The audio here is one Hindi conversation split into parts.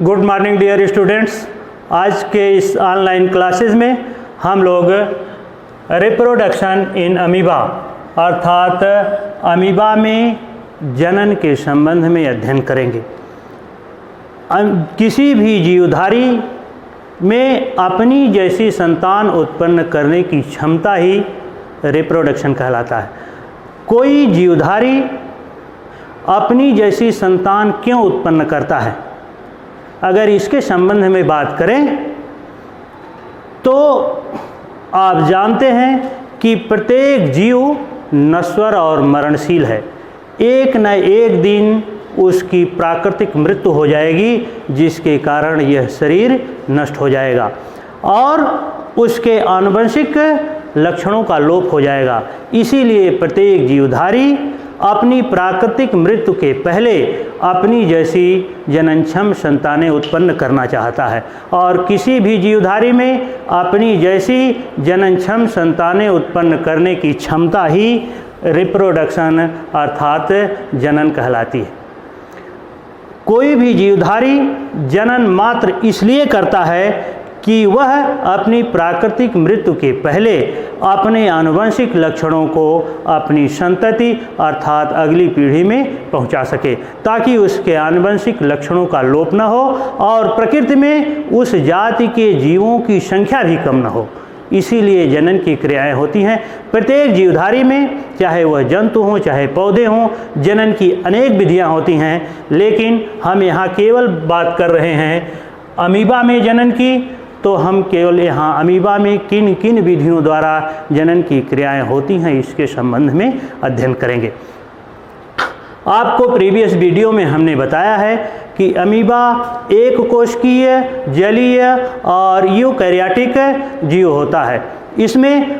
Good morning dear students. आज के इस ऑनलाइन क्लासेस में हम लोग रिप्रोडक्शन इन अमीबा अर्थात अमीबा में जनन के संबंध में अध्ययन करेंगे। किसी भी जीवधारी में अपनी जैसी संतान उत्पन्न करने की क्षमता ही रिप्रोडक्शन कहलाता है। कोई जीवधारी अपनी जैसी संतान क्यों उत्पन्न करता है, अगर इसके संबंध में बात करें तो आप जानते हैं कि प्रत्येक जीव नश्वर और मरणशील है। एक न एक दिन उसकी प्राकृतिक मृत्यु हो जाएगी, जिसके कारण यह शरीर नष्ट हो जाएगा और उसके आनुवंशिक लक्षणों का लोप हो जाएगा। इसीलिए प्रत्येक जीवधारी अपनी प्राकृतिक मृत्यु के पहले अपनी जैसी जननक्षम संतानें उत्पन्न करना चाहता है और किसी भी जीवधारी में अपनी जैसी जननक्षम संतानें उत्पन्न करने की क्षमता ही रिप्रोडक्शन अर्थात जनन कहलाती है। कोई भी जीवधारी जनन मात्र इसलिए करता है कि वह अपनी प्राकृतिक मृत्यु के पहले अपने आनुवंशिक लक्षणों को अपनी संतति अर्थात अगली पीढ़ी में पहुंचा सके, ताकि उसके आनुवंशिक लक्षणों का लोप न हो और प्रकृति में उस जाति के जीवों की संख्या भी कम न हो। इसीलिए जनन की क्रियाएं होती हैं। प्रत्येक जीवधारी में, चाहे वह जंतु हों चाहे पौधे हों, जनन की अनेक विधियां होती हैं, लेकिन हम यहाँ केवल बात कर रहे हैं अमीबा में जनन की। तो हम केवल यहाँ अमीबा में किन किन विधियों द्वारा जनन की क्रियाएं होती हैं इसके संबंध में अध्ययन करेंगे। आपको प्रीवियस वीडियो में हमने बताया है कि अमीबा एक कोशिकीय, जलीय और यूकैरियोटिक जीव होता है। इसमें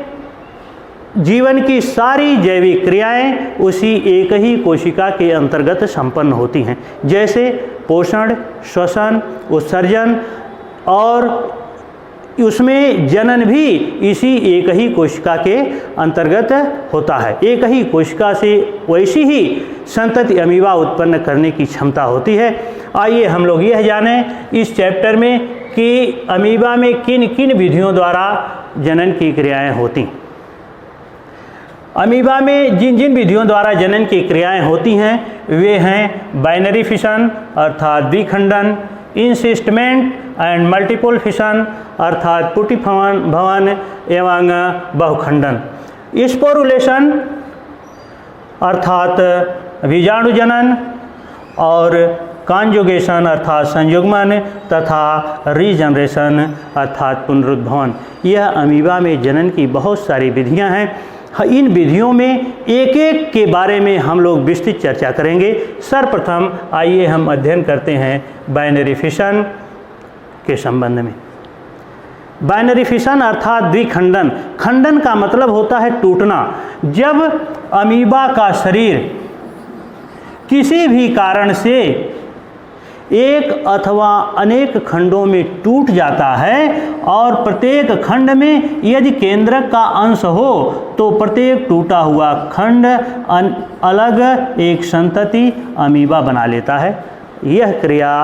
जीवन की सारी जैविक क्रियाएं उसी एक ही कोशिका के अंतर्गत संपन्न होती हैं, जैसे पोषण, श्वसन, उत्सर्जन और उसमें जनन भी इसी एक ही कोशिका के अंतर्गत होता है। एक ही कोशिका से वैसी ही संतति अमीबा उत्पन्न करने की क्षमता होती है। आइए हम लोग यह जानें इस चैप्टर में कि अमीबा में किन किन विधियों द्वारा जनन की क्रियाएं होती। अमीबा में जिन जिन विधियों द्वारा जनन की क्रियाएं होती हैं वे हैं बाइनरी फिशन अर्थात द्विखंडन, इंसिस्टमेंट एंड मल्टीपल फिशन अर्थात पुटिभवन एवं बहुखंडन, स्पोरुलेशन अर्थात बीजाणुजनन और कॉन्जुगेशन अर्थात संयुग्मन तथा रीजनरेशन अर्थात पुनरुद्भवन। यह अमीबा में जनन की बहुत सारी विधियां हैं। इन विधियों में एक एक के बारे में हम लोग विस्तृत चर्चा करेंगे। सर्वप्रथम आइए हम अध्ययन करते हैं बाइनरी फिशन के संबंध में। बाइनरी फिशन अर्थात द्विखंडन। खंडन का मतलब होता है टूटना। जब अमीबा का शरीर किसी भी कारण से एक अथवा अनेक खंडों में टूट जाता है और प्रत्येक खंड में यदि केंद्रक का अंश हो तो प्रत्येक टूटा हुआ खंड अलग एक संतति अमीबा बना लेता है। यह क्रिया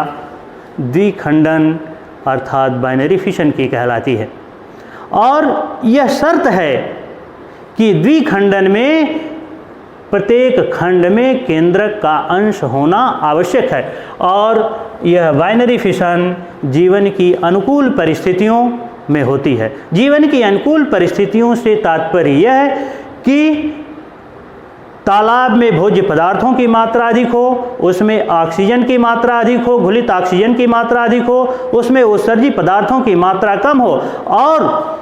द्विखंडन अर्थात बाइनरी फिशन की कहलाती है और यह शर्त है कि द्विखंडन में प्रत्येक खंड में केंद्रक का अंश होना आवश्यक है और यह बाइनरी फिशन जीवन की अनुकूल परिस्थितियों में होती है। जीवन की अनुकूल परिस्थितियों से तात्पर्य यह है कि तालाब में भोज्य पदार्थों की मात्रा अधिक हो, उसमें ऑक्सीजन की मात्रा अधिक हो, घुलित ऑक्सीजन की मात्रा अधिक हो, उसमें उत्सर्जित पदार्थों की मात्रा कम हो और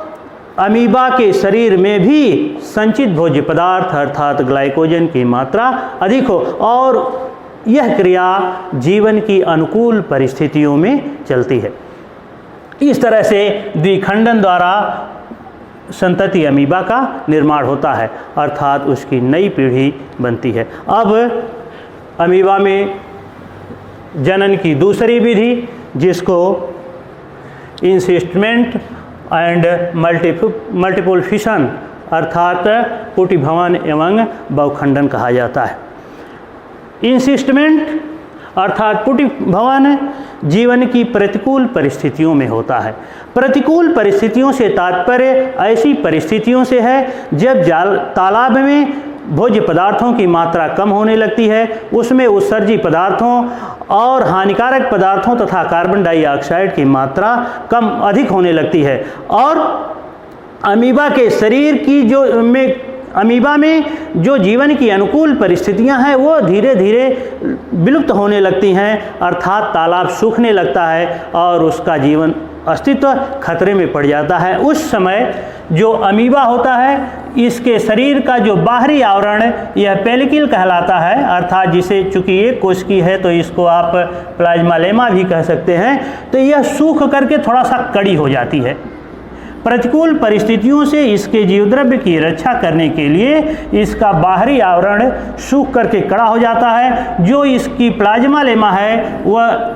अमीबा के शरीर में भी संचित भोज्य पदार्थ अर्थात ग्लाइकोजन की मात्रा अधिक हो और यह क्रिया जीवन की अनुकूल परिस्थितियों में चलती है। इस तरह से द्विखंडन द्वारा संतति अमीबा का निर्माण होता है अर्थात उसकी नई पीढ़ी बनती है। अब अमीबा में जनन की दूसरी विधि जिसको इंसिस्टमेंट एंड मल्टीपल फिशन अर्थात पुटिभवन एवं बहुखंडन कहा जाता है। इंसिस्टमेंट अर्थात पुटी भवन जीवन की प्रतिकूल परिस्थितियों में होता है। प्रतिकूल परिस्थितियों से तात्पर्य ऐसी परिस्थितियों से है जब तालाब में भोज्य पदार्थों की मात्रा कम होने लगती है, उसमें उत्सर्जी पदार्थों और हानिकारक पदार्थों तथा कार्बन डाइऑक्साइड की मात्रा अधिक होने लगती है, और अमीबा के शरीर की अमीबा में जो जीवन की अनुकूल परिस्थितियां हैं वो धीरे धीरे विलुप्त होने लगती हैं, अर्थात तालाब सूखने लगता है और उसका जीवन अस्तित्व खतरे में पड़ जाता है। उस समय जो अमीबा होता है, इसके शरीर का जो बाहरी आवरण यह पेलिकल कहलाता है, अर्थात जिसे चूँकि एक कोश की है तो इसको आप प्लाज्मा भी कह सकते हैं, तो यह सूख करके थोड़ा सा कड़ी हो जाती है। प्रतिकूल परिस्थितियों से इसके जीवद्रव्य की रक्षा करने के लिए इसका बाहरी आवरण सूख करके कड़ा हो जाता है। जो इसकी प्लाज्मा लेमा है वह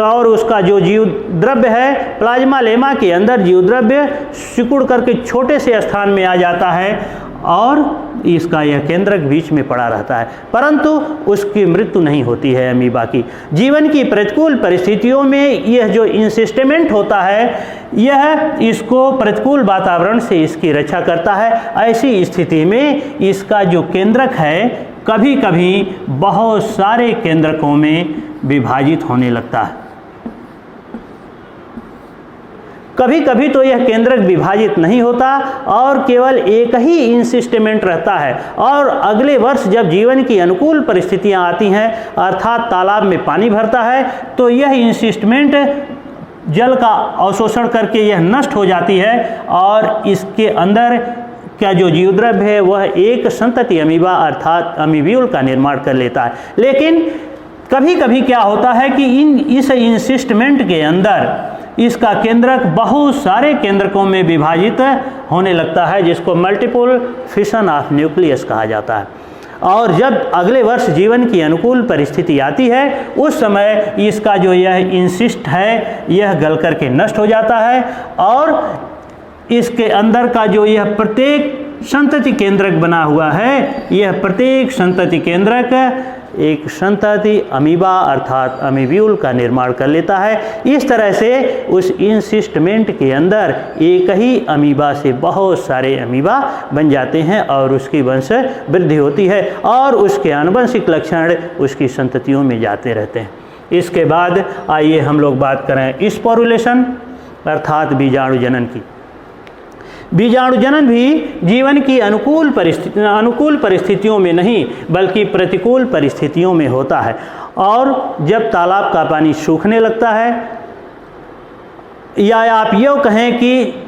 और उसका जो जीवद्रव्य है, प्लाज्मा लेमा के अंदर जीवद्रव्य सिकुड़ करके छोटे से स्थान में आ जाता है और इसका यह केंद्रक बीच में पड़ा रहता है, परंतु उसकी मृत्यु नहीं होती है अमीबा की। जीवन की प्रतिकूल परिस्थितियों में यह जो इंसिस्टेमेंट होता है, यह इसको प्रतिकूल वातावरण से इसकी रक्षा करता है। ऐसी स्थिति में इसका जो केंद्रक है कभी कभी बहुत सारे केंद्रकों में विभाजित होने लगता है। कभी कभी तो यह केंद्रक विभाजित नहीं होता और केवल एक ही इंसिस्टेमेंट रहता है, और अगले वर्ष जब जीवन की अनुकूल परिस्थितियां आती हैं, अर्थात तालाब में पानी भरता है, तो यह इंसिस्टेमेंट जल का अवशोषण करके यह नष्ट हो जाती है और इसके अंदर क्या जो जीवद्रव्य है वह एक संतति अमीबा अर्थात अमीब्यूल का निर्माण कर लेता है। लेकिन कभी कभी क्या होता है कि इस इंसिस्टेमेंट के अंदर इसका केंद्रक बहुत सारे केंद्रकों में विभाजित होने लगता है, जिसको मल्टीपल फिशन ऑफ न्यूक्लियस कहा जाता है। और जब अगले वर्ष जीवन की अनुकूल परिस्थिति आती है, उस समय इसका जो यह इंसिस्ट है यह गल करके नष्ट हो जाता है और इसके अंदर का जो यह प्रत्येक संतति केंद्रक बना हुआ है, यह प्रत्येक संतति केंद्रक एक संतति अमीबा अर्थात अमीब्यूल का निर्माण कर लेता है। इस तरह से उस इंसिस्टमेंट के अंदर एक ही अमीबा से बहुत सारे अमीबा बन जाते हैं और उसकी वंश वृद्धि होती है और उसके आनुवंशिक लक्षण उसकी संततियों में जाते रहते हैं। इसके बाद आइए हम लोग बात करें स्पोरुलेशन अर्थात बीजाणु जनन की। बीजाणु जनन भी जीवन की अनुकूल परिस्थितियों में नहीं बल्कि प्रतिकूल परिस्थितियों में होता है, और जब तालाब का पानी सूखने लगता है या आप यूँ कहें कि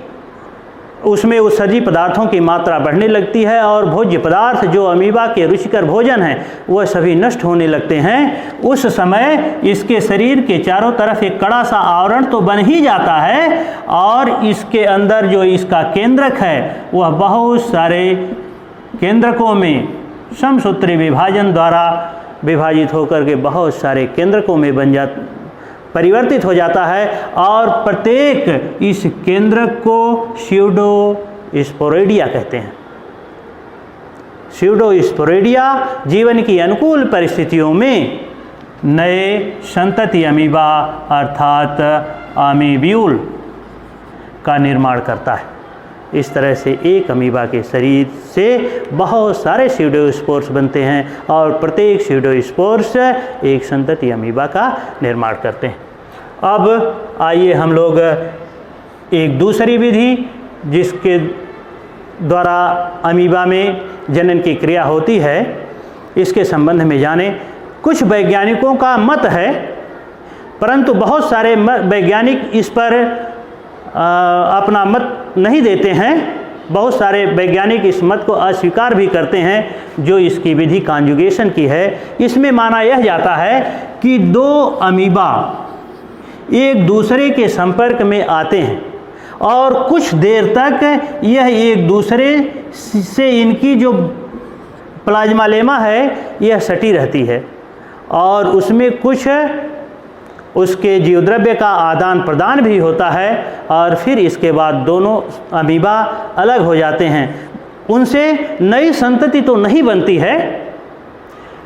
उसमें उत्सर्जी पदार्थों की मात्रा बढ़ने लगती है और भोज्य पदार्थ जो अमीबा के रुचिकर भोजन हैं वह सभी नष्ट होने लगते हैं, उस समय इसके शरीर के चारों तरफ एक कड़ा सा आवरण तो बन ही जाता है और इसके अंदर जो इसका केंद्रक है वह बहुत सारे केंद्रकों में समसूत्री विभाजन द्वारा विभाजित होकर के बहुत सारे केंद्रकों में परिवर्तित हो जाता है और प्रत्येक इस केंद्रक को स्यूडोस्पोरेडिया कहते हैं। स्यूडोस्पोरेडिया जीवन की अनुकूल परिस्थितियों में नए संतति अमीबा अर्थात अमीब्यूल का निर्माण करता है। इस तरह से एक अमीबा के शरीर से बहुत सारे स्यूडोस्पोर्स बनते हैं और प्रत्येक स्यूडोस्पोर्स एक संतति अमीबा का निर्माण करते हैं। अब आइए हम लोग एक दूसरी विधि जिसके द्वारा अमीबा में जनन की क्रिया होती है इसके संबंध में जानें। कुछ वैज्ञानिकों का मत है, परंतु बहुत सारे वैज्ञानिक इस पर अपना मत नहीं देते हैं। बहुत सारे वैज्ञानिक इस मत को अस्वीकार भी करते हैं जो इसकी विधि कॉन्जुगेशन की है। इसमें माना यह जाता है कि दो अमीबा एक दूसरे के संपर्क में आते हैं और कुछ देर तक यह एक दूसरे से इनकी जो प्लाज्मा लेमा है यह सटी रहती है और उसमें कुछ उसके जीवद्रव्य का आदान प्रदान भी होता है और फिर इसके बाद दोनों अमीबा अलग हो जाते हैं। उनसे नई संतति तो नहीं बनती है,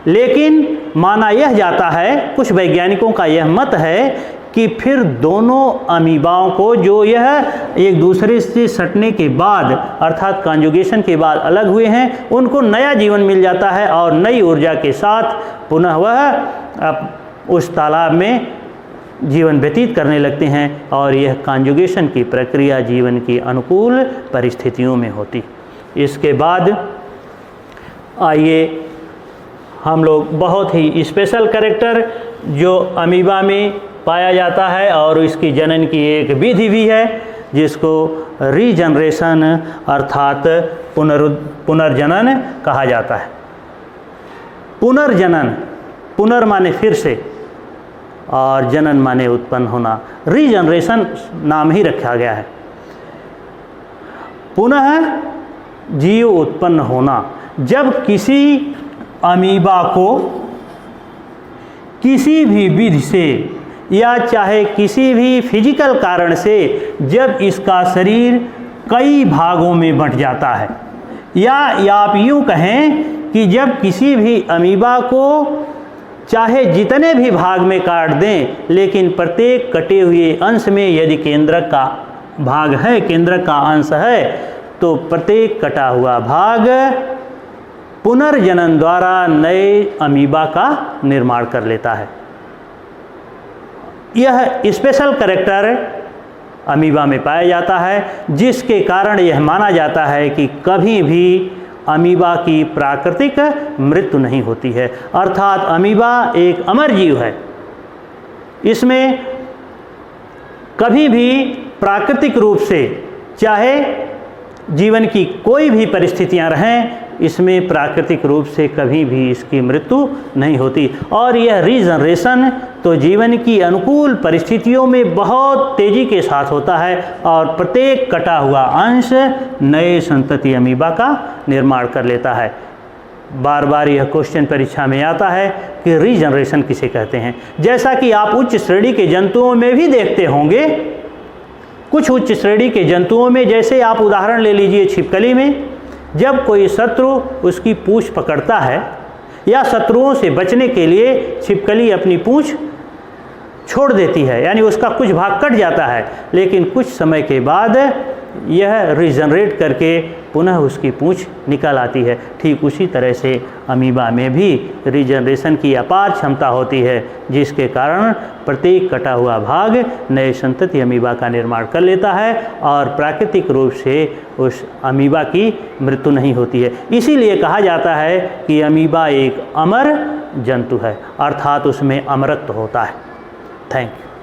लेकिन माना यह जाता है, कुछ वैज्ञानिकों का यह मत है कि फिर दोनों अमीबाओं को जो यह एक दूसरे से सटने के बाद अर्थात कॉन्जुगेशन के बाद अलग हुए हैं, उनको नया जीवन मिल जाता है और नई ऊर्जा के साथ पुनः वह उस तालाब में जीवन व्यतीत करने लगते हैं और यह कॉन्जुगेशन की प्रक्रिया जीवन की अनुकूल परिस्थितियों में होती। इसके बाद आइए हम लोग बहुत ही स्पेशल कैरेक्टर जो अमीबा में पाया जाता है और इसकी जनन की एक विधि भी है जिसको रीजनरेशन अर्थात पुनर्जनन कहा जाता है। पुनर्जनन, पुनर माने फिर से और जनन माने उत्पन्न होना, रीजनरेशन नाम ही रखा गया है। पुनः जीव उत्पन्न होना, जब किसी अमीबा को किसी भी विधि से या चाहे किसी भी फिजिकल कारण से जब इसका शरीर कई भागों में बंट जाता है, या आप यूँ कहें कि जब किसी भी अमीबा को चाहे जितने भी भाग में काट दें, लेकिन प्रत्येक कटे हुए अंश में यदि केंद्रक का भाग है, केंद्रक का अंश है, तो प्रत्येक कटा हुआ भाग पुनर्जनन द्वारा नए अमीबा का निर्माण कर लेता है। यह स्पेशल कैरेक्टर अमीबा में पाया जाता है, जिसके कारण यह माना जाता है कि कभी भी अमीबा की प्राकृतिक मृत्यु नहीं होती है। अर्थात अमीबा एक अमर जीव है, इसमें कभी भी प्राकृतिक रूप से चाहे जीवन की कोई भी परिस्थितियां रहें, इसमें प्राकृतिक रूप से कभी भी इसकी मृत्यु नहीं होती। और यह रीजनरेशन तो जीवन की अनुकूल परिस्थितियों में बहुत तेज़ी के साथ होता है और प्रत्येक कटा हुआ अंश नए संतति अमीबा का निर्माण कर लेता है। बार बार यह क्वेश्चन परीक्षा में आता है कि रीजनरेशन किसे कहते हैं। जैसा कि आप उच्च श्रेणी के जंतुओं में भी देखते होंगे, कुछ उच्च श्रेणी के जंतुओं में, जैसे आप उदाहरण ले लीजिए छिपकली में, जब कोई शत्रु उसकी पूंछ पकड़ता है या शत्रुओं से बचने के लिए छिपकली अपनी पूंछ छोड़ देती है, यानी उसका कुछ भाग कट जाता है, लेकिन कुछ समय के बाद यह रीजनरेट करके पुनः उसकी पूंछ निकल आती है। ठीक उसी तरह से अमीबा में भी रीजनरेशन की अपार क्षमता होती है, जिसके कारण प्रत्येक कटा हुआ भाग नए संतति अमीबा का निर्माण कर लेता है और प्राकृतिक रूप से उस अमीबा की मृत्यु नहीं होती है। इसीलिए कहा जाता है कि अमीबा एक अमर जंतु है, अर्थात उसमें अमरत्व होता है। Thank you.